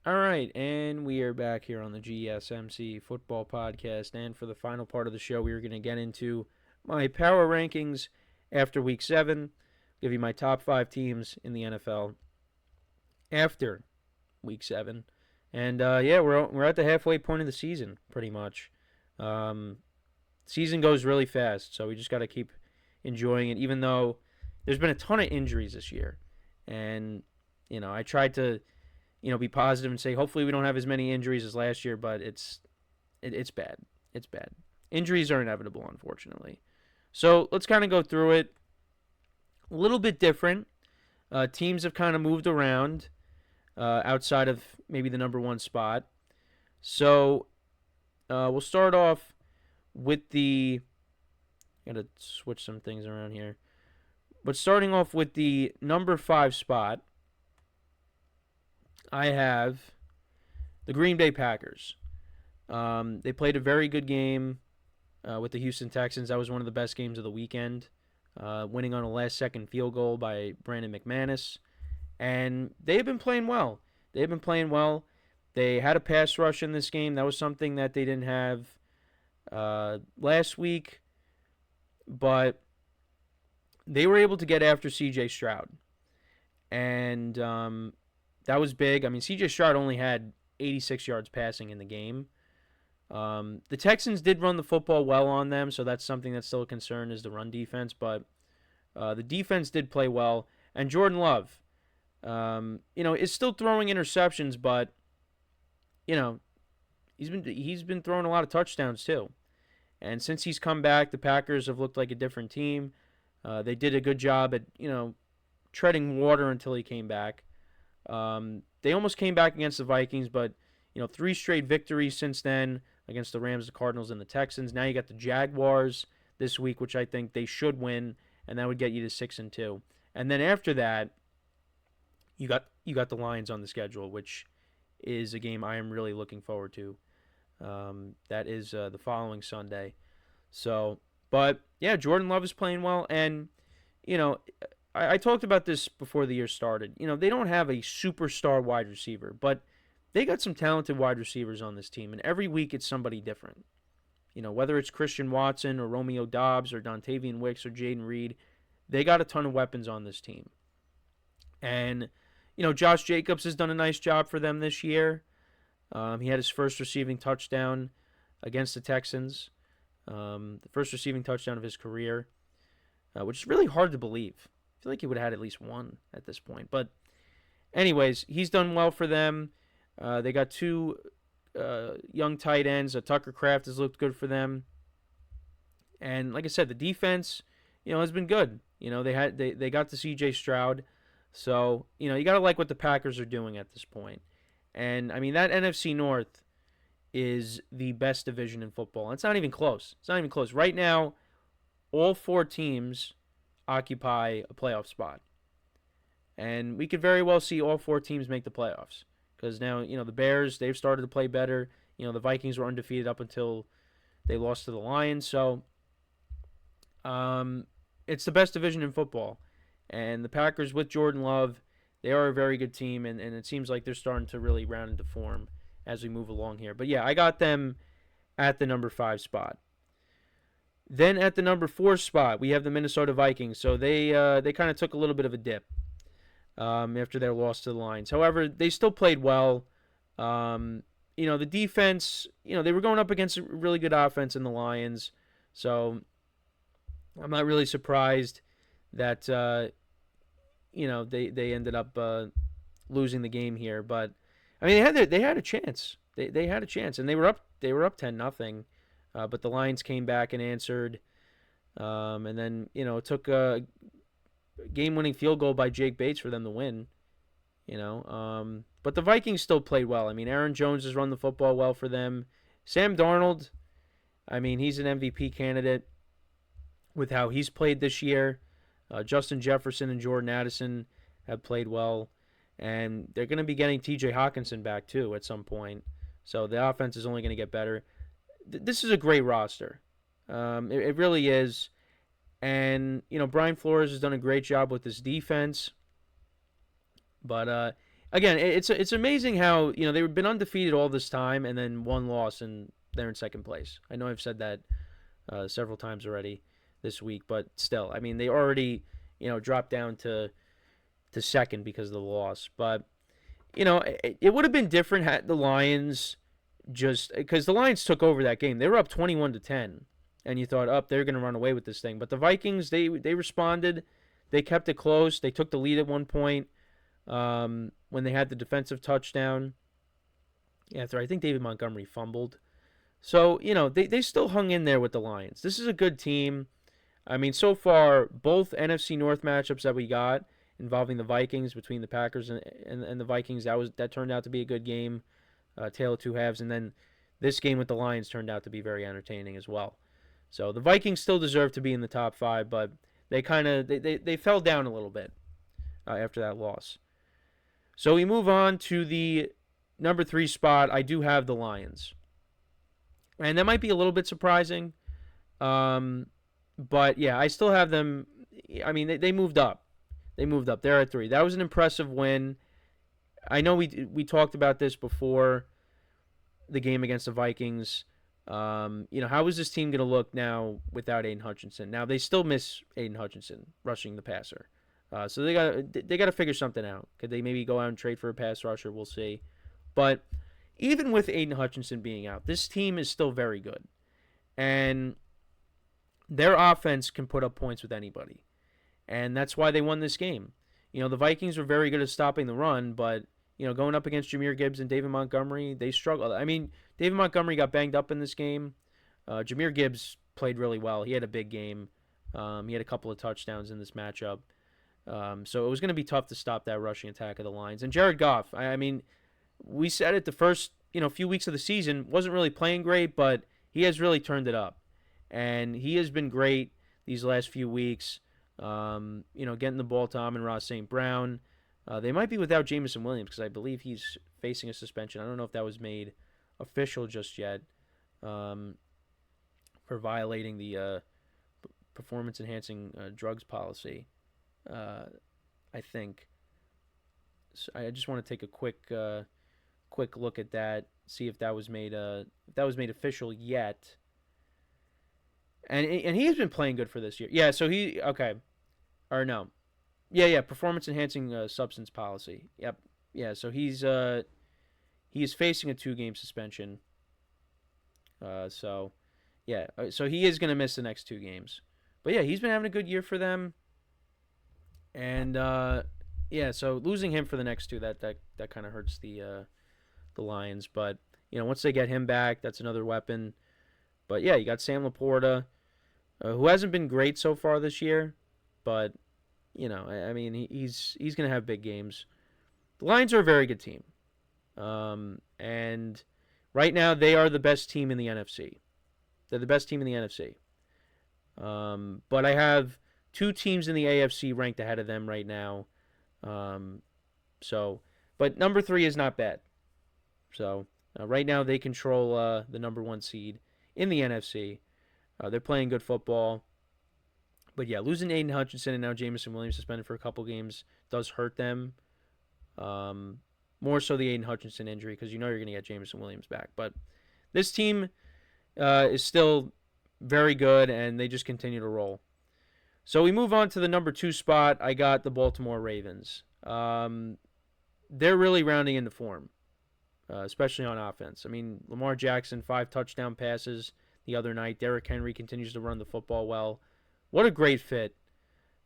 All right, and we are back here on the GSMC football podcast. And for the final part of the show, we are going to get into my power rankings after week 7, give you my top 5 teams in the NFL after week 7. And yeah, we're at the halfway point of the season, pretty much. Um, Season goes really fast, so we just got to keep enjoying it, even though there's been a ton of injuries this year. And, I tried to be positive and say hopefully we don't have as many injuries as last year, but it's bad. It's bad. Injuries are inevitable, unfortunately. So let's kind of go through it. A little bit different. Teams have kind of moved around outside of maybe the number 1 spot. So we'll start off with the. Gotta switch some things around here. But starting off with the number 5 spot, I have the Green Bay Packers. They played a very good game with the Houston Texans. That was one of the best games of the weekend, winning on a last-second field goal by Brandon McManus. And they have been playing well. They had a pass rush in this game. That was something that they didn't have last week. But they were able to get after C.J. Stroud. And that was big. I mean, C.J. Stroud only had 86 yards passing in the game. The Texans did run the football well on them, so that's something that's still a concern is the run defense. But the defense did play well. And Jordan Love, is still throwing interceptions, but, he's been throwing a lot of touchdowns too. And since he's come back, the Packers have looked like a different team. They did a good job at, treading water until he came back. They almost came back against the Vikings, but 3 straight victories since then against the Rams, the Cardinals, and the Texans. Now you got the Jaguars this week, which I think they should win, and that would get you to 6-2. And then after that, you got the Lions on the schedule, which is a game I am really looking forward to. That is the following Sunday. So, but yeah, Jordan Love is playing well, and I talked about this before the year started. They don't have a superstar wide receiver, but they got some talented wide receivers on this team, and every week it's somebody different. Whether it's Christian Watson or Romeo Doubs or Dontavian Wicks or Jaden Reed, they got a ton of weapons on this team. And, Josh Jacobs has done a nice job for them this year. He had his first receiving touchdown against the Texans, the first receiving touchdown of his career, which is really hard to believe. I feel like he would have had at least one at this point. But anyways, he's done well for them. They got 2 young tight ends. Tucker Kraft has looked good for them. And like I said, the defense, has been good. They got to C.J. Stroud. So, you got to like what the Packers are doing at this point. And, I mean, that NFC North is the best division in football. It's not even close. Right now, all 4 teams occupy a playoff spot. And we could very well see all 4 teams make the playoffs. Because now, the Bears, they've started to play better. The Vikings were undefeated up until they lost to the Lions. So, it's the best division in football. And the Packers with Jordan Love, they are a very good team. And it seems like they're starting to really round into form as we move along here. But, yeah, I got them at the number 5 spot. Then at the number 4 spot, we have the Minnesota Vikings. So they kind of took a little bit of a dip after their loss to the Lions. However, they still played well. The defense, they were going up against a really good offense in the Lions. So I'm not really surprised that, they ended up losing the game here. But, I mean, they had a chance. They had a chance, and they were up 10-0. But the Lions came back and answered. And then, it took a game-winning field goal by Jake Bates for them to win. But the Vikings still played well. I mean, Aaron Jones has run the football well for them. Sam Darnold, I mean, he's an MVP candidate with how he's played this year. Justin Jefferson and Jordan Addison have played well. And they're going to be getting T.J. Hawkinson back, too, at some point. So the offense is only going to get better. This is a great roster. It really is. And, Brian Flores has done a great job with his defense. But again, it's amazing how they've been undefeated all this time and then one loss and they're in second place. I know I've said that several times already this week, but still, I mean, they already dropped down to second because of the loss. But it would have been different had the Lions just because the Lions took over that game. They were up 21-10, and you thought, they're going to run away with this thing. But the Vikings, they responded. They kept it close. They took the lead at one point when they had the defensive touchdown. After I think David Montgomery fumbled. So, they still hung in there with the Lions. This is a good team. I mean, so far, both NFC North matchups that we got involving the Vikings between the Packers and the Vikings, that turned out to be a good game, tale of two halves. And then this game with the Lions turned out to be very entertaining as well. So the Vikings still deserve to be in the top five, but they kind of they fell down a little bit after that loss. So we move on to the number 3 spot. I do have the Lions. And that might be a little bit surprising. But yeah, I still have them. I mean, they moved up. They moved up. They're at 3. That was an impressive win. I know we talked about this before the game against the Vikings. How is this team going to look now without Aiden Hutchinson? Now they still miss Aiden Hutchinson rushing the passer. So they got to figure something out. Could they maybe go out and trade for a pass rusher? We'll see. But even with Aiden Hutchinson being out, this team is still very good. And their offense can put up points with anybody. And that's why they won this game. The Vikings were very good at stopping the run, but, going up against Jahmyr Gibbs and David Montgomery, they struggled. I mean, David Montgomery got banged up in this game. Jahmyr Gibbs played really well. He had a big game. He had a couple of touchdowns in this matchup. So it was going to be tough to stop that rushing attack of the Lions. And Jared Goff, I mean, we said it the first few weeks of the season, wasn't really playing great, but he has really turned it up. And he has been great these last few weeks. Getting the ball to Amon-Ra St. Brown. They might be without Jameson Williams because I believe he's facing a suspension. I don't know if that was made official just yet for violating the performance-enhancing drugs policy. I think. So I just want to take a quick look at that, see if that was made official yet. And he has been playing good for this year. Yeah, so no. Yeah, performance enhancing substance policy. Yep. Yeah, so he is facing a 2-game suspension. So he is going to miss the next 2 games. But yeah, he's been having a good year for them. And so losing him for the next 2, that kind of hurts the Lions, but once they get him back, that's another weapon. But yeah, you got Sam Laporta, who hasn't been great so far this year, but I mean, he's going to have big games. The Lions are a very good team, and right now they are the best team in the NFC. They're the best team in the NFC. But I have 2 teams in the AFC ranked ahead of them right now. But number 3 is not bad. So right now they control the number 1 seed in the NFC. They're playing good football. But yeah, losing Aiden Hutchinson and now Jameson Williams suspended for a couple games does hurt them. More so the Aiden Hutchinson injury because you're going to get Jameson Williams back. But this team is still very good and they just continue to roll. So we move on to the number 2 spot. I got the Baltimore Ravens. They're really rounding into form, especially on offense. I mean, Lamar Jackson, 5 touchdown passes the other night. Derrick Henry continues to run the football well. What a great fit.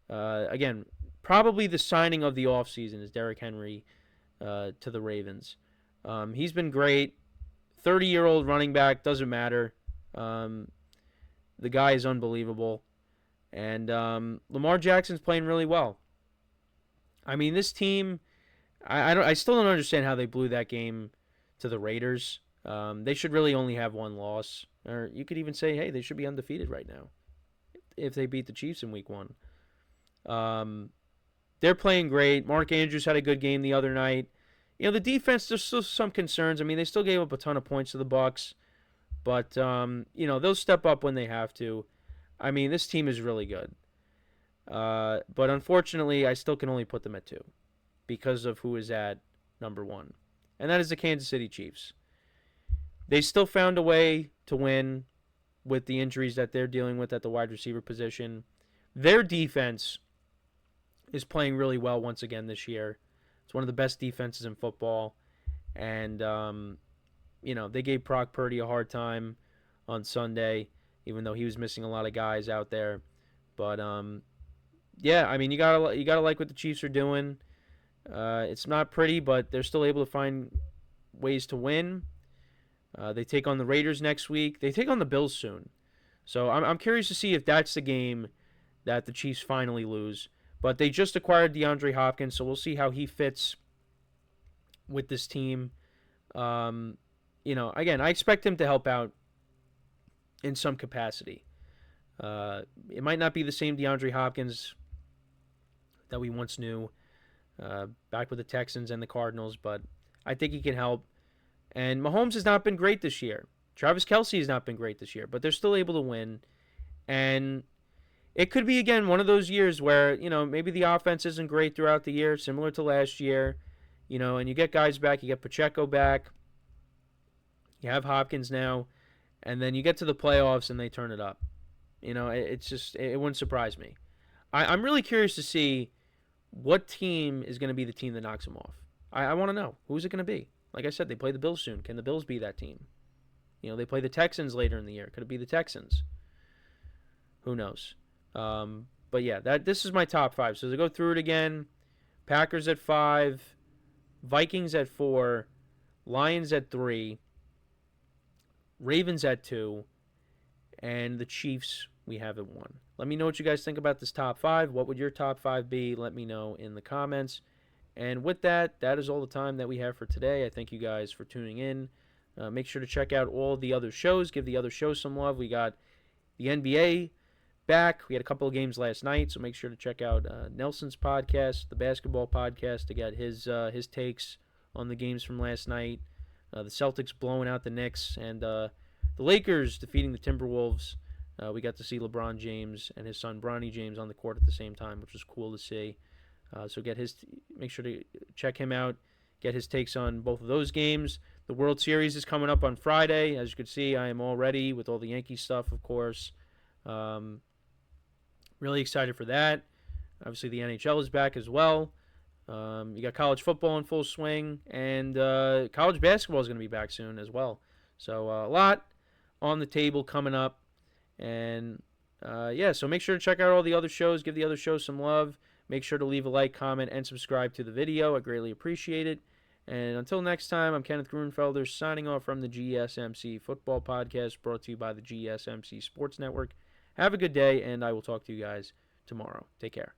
Again, probably the signing of the offseason is Derrick Henry to the Ravens. He's been great. 30-year-old running back, doesn't matter. The guy is unbelievable. And Lamar Jackson's playing really well. I mean, this team, I still don't understand how they blew that game to the Raiders. They should really only have 1 loss. Or you could even say, hey, they should be undefeated right now if they beat the Chiefs in week 1. They're playing great. Mark Andrews had a good game the other night. The defense, there's still some concerns. I mean, they still gave up a ton of points to the Bucs. But, they'll step up when they have to. I mean, this team is really good. But unfortunately, I still can only put them at 2 because of who is at number one, and that is the Kansas City Chiefs. They still found a way to win with the injuries that they're dealing with at the wide receiver position. Their defense is playing really well once again this year. It's one of the best defenses in football. And, they gave Brock Purdy a hard time on Sunday, even though he was missing a lot of guys out there. But, you gotta like what the Chiefs are doing. It's not pretty, but they're still able to find ways to win. They take on the Raiders next week. They take on the Bills soon. So I'm curious to see if that's the game that the Chiefs finally lose. But they just acquired DeAndre Hopkins, so we'll see how he fits with this team. Again, I expect him to help out in some capacity. It might not be the same DeAndre Hopkins that we once knew back with the Texans and the Cardinals, but I think he can help. And Mahomes has not been great this year. Travis Kelce has not been great this year, but they're still able to win. And it could be, again, one of those years where, maybe the offense isn't great throughout the year, similar to last year, and you get guys back. You get Pacheco back. You have Hopkins now. And then you get to the playoffs and they turn it up. It wouldn't surprise me. I'm really curious to see what team is going to be the team that knocks them off. I want to know. Who's it going to be? Like I said, they play the Bills soon. Can the Bills be that team? They play the Texans later in the year. Could it be the Texans? Who knows? But yeah, this is my top 5. So to go through it again, Packers at 5, Vikings at 4, Lions at 3, Ravens at 2, and the Chiefs we have at 1. Let me know what you guys think about this top 5. What would your top 5 be? Let me know in the comments. And with that is all the time that we have for today. I thank you guys for tuning in. Make sure to check out all the other shows. Give the other shows some love. We got the NBA back. We had a couple of games last night, so make sure to check out Nelson's podcast, the basketball podcast, to get his takes on the games from last night. The Celtics blowing out the Knicks, and the Lakers defeating the Timberwolves. We got to see LeBron James and his son Bronny James on the court at the same time, which was cool to see. So make sure to check him out, get his takes on both of those games. The World Series is coming up on Friday. As you can see, I am all ready with all the Yankee stuff, of course. Really excited for that. Obviously, the NHL is back as well. You got college football in full swing, and college basketball is going to be back soon as well. So a lot on the table coming up. And so make sure to check out all the other shows. Give the other shows some love. Make sure to leave a like, comment, and subscribe to the video. I greatly appreciate it. And until next time, I'm Kenneth Grunfelder signing off from the GSMC Football Podcast, brought to you by the GSMC Sports Network. Have a good day, and I will talk to you guys tomorrow. Take care.